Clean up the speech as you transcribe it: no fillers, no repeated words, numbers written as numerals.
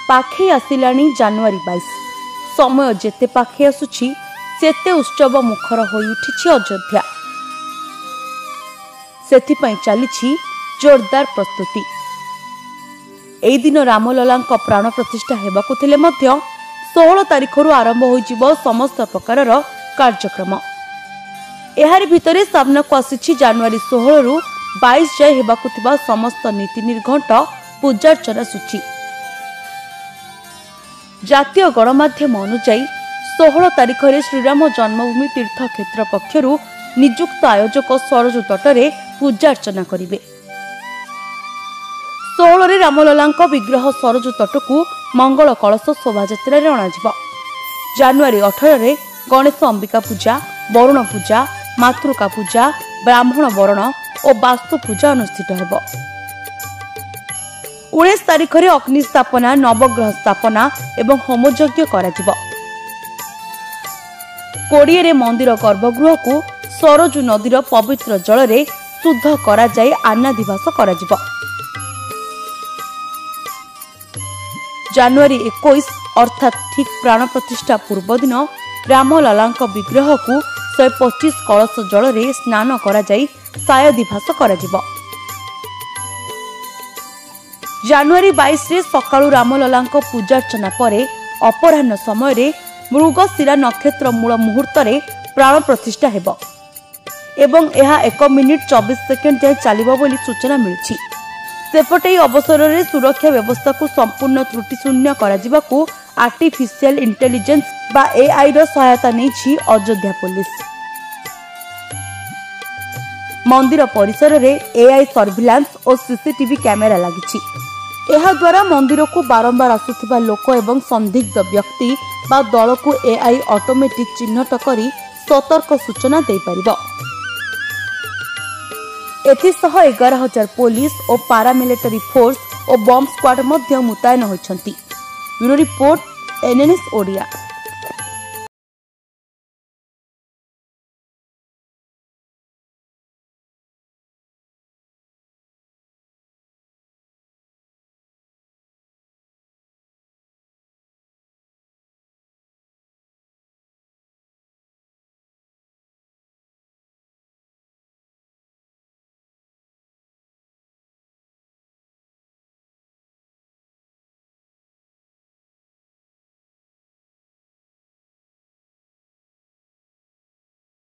पाखे आसिलाणी जनवरी 22 समय जेते पाखे आसुछि सेते उत्सव मुखर होई उठिछि अयोध्या। सेथिपई चलिछि जोरदार प्रस्तुति। एई दिन रामललांक प्राण प्रतिष्ठा हेबाकु थिले मध्य 16 तारिखरु आरंभ होइजिबो समस्त प्रकारर कार्यक्रम। एहारि भितरे सामनाकु आसिछि जनवरी 16 रु 22 जाय हेबाकु थिबा समस्त नीति निर्घंट पूजार्चना सूची। जातीय गणमाध्यम अनुसार 16 तारिख रे श्रीराम जन्मभूमि तीर्थ क्षेत्र पक्षरु नियुक्त आयोजक सरजू तटरे पूजार्चना करिवे। 16 रे रामललांक विग्रह सरजू तटकू मंगल कलश शोभायात्रा रे अणाजिबो। जनवरी 18 रे गणेश अंबिका पूजा, वरुण पूजा, मातृका पूजा, ब्राह्मण वरण और वास्तु पूजा अनुष्ठित हेबो। 19 तारिख रे अग्नि स्थापना, नवग्रह स्थापना एवं होमयज्ञ कराजिबो। 20 रे मंदिर गर्भगृह को सरजू नदीर पवित्र जल रे शुद्ध करा जाय आनादिवास कराजिबो। जनवरी 21 अर्थात ठीक प्राण प्रतिष्ठा पूर्व दिन रामललांक विग्रह को 125 कलश जल रे स्नान करा जाय सायदिभास कराजिबो। जनवरी 22 रे सकाळु रामललांक पूजार्चना परे अपराह्न समय रे मृगशिरा नक्षत्र मूल मुहूर्त रे प्राण प्रतिष्ठा हेबो एवं एहा 1 मिनिट 24 सेकेंड जाय चलिबो बोली सूचना मिलछि। सेपटे अवसर रे सुरक्षा व्यवस्था को संपूर्ण त्रुटि शून्य करा जिबाकू आर्टिफिशियल इंटेलिजेंस बा एआई रो सहायता नेछि अयोध्या पुलिस। मंदिर परिसर रे एआई सर्विलांस और सीसीटीवी कैमेरा लागिछि। एहा द्वारा मंदिर को बारंबार आसुथिबा लोक एवं संदिग्ध व्यक्ति बा दल को एआई ऑटोमेटिक चिन्हट करी सतर्क सूचना दे परिबो। एथिसह 11,000 पुलिस और पारामिलिटरी फोर्स और बॉम्ब स्क्वाड मध्य मुतयन होइछंती। Bureau report NNS Odia.